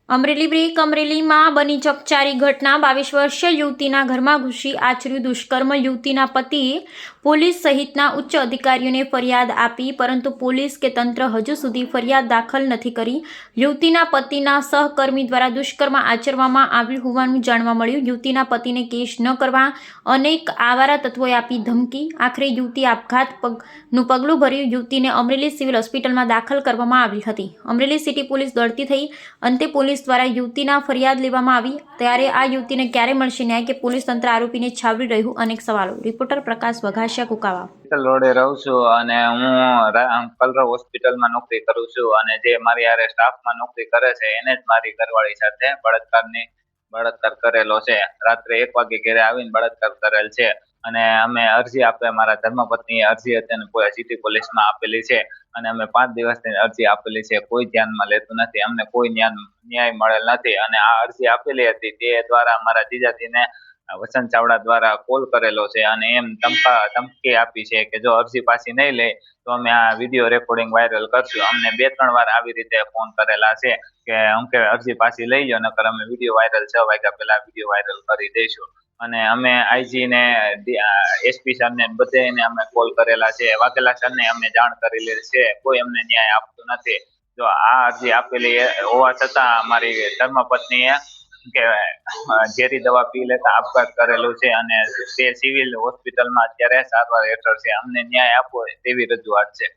અમરેલીમાં બની ચકચારી ઘટના 22 વર્ષીય યુવતીના ઘરમાં ઘૂસી આચર્યું દુષ્કર્મ. યુવતીના પતિએ પોલીસ સહિતના ઉચ્ચ અધિકારીઓને ફરિયાદ આપી, પરંતુ પોલીસ કે તંત્ર હજુ સુધી ફરિયાદ દાખલ નથી કરી. યુવતીના પતિના સહકર્મી દ્વારા દુષ્કર્મ આચરવામાં આવ્યું હોવાનું જાણવા મળ્યું. યુવતીના પતિને કેસ ન કરવા અનેક આવારા તત્વોએ આપી ધમકી. આખરે યુવતીએ આપઘાતનું પગલું ભર્યું. યુવતીને અમરેલી સિવિલ હોસ્પિટલમાં દાખલ કરવામાં આવી હતી. અમરેલી સિટી પોલીસ દોડતી થઈ. અંતે પોલીસ દ્વારા યુવતીના ફરિયાદ લેવામાં આવી. ત્યારે આ યુવતીને ક્યારે મળશે ન્યાય કે પોલીસ તંત્ર આરોપીને છાવરી રહ્યું? અનેક સવાલો. રિપોર્ટર પ્રકાશ વઘાસિયા, કુકાવા. રોડે રહું છું અને હું કલરવ હોસ્પિટલમાં નોકરી કરું છું, અને જે મારી હારે સ્ટાફમાં નોકરી કરે છે એને જ મારી ઘરવાળી સાથે બળાત્કાર કરેલો છે. રાત્રે 1 વાગે ઘરે આવીને બળાત્કાર કરેલ છે. અને અમે અરજી આપે, મારા ધર્મપત્નીએ અરજી હતી અને સિટી પોલીસમાં આપેલી છે, અને અમે 5 દિવસની અરજી આપેલી છે. કોઈ ધ્યાનમાં લેતું નથી, અમને કોઈ ન્યાય મળેલ નથી. અને આ અરજી આપેલી હતી તે દ્વારા અમારા જીજાજીને વસંત ચાવડા દ્વારા કોલ કરેલો છે, અને એમ ધમકી આપી છે કે જો અરજી પાછી નહીં લે તો અમે આ વિડીયો રેકોર્ડિંગ વાયરલ કરશું. અમને 2-3 વાર આવી રીતે ફોન કરેલા છે કે અરજી પાછી લઈ લો, નકર અમે વિડીયો વાયરલ 6 વાગ્યા પહેલા વિડીયો વાયરલ કરી દઈશું. અને અમે આઈજી ને એસપી સર ને બધાને અમે કોલ કરેલા છે. વાઘેલા સર ને અમે જાણ કરેલી છે, કોઈ અમને ન્યાય આપતું નથી. જો આ અરજી આપેલી હોવા છતાં મારી ધર્મપત્નીએ કે ઝેરી દવા પી લેતા આપઘાત કરેલું છે, અને તે સિવિલ હોસ્પિટલમાં અત્યારે સારવાર હેઠળ છે. અમને ન્યાય આપવો તેવી રજૂઆત છે.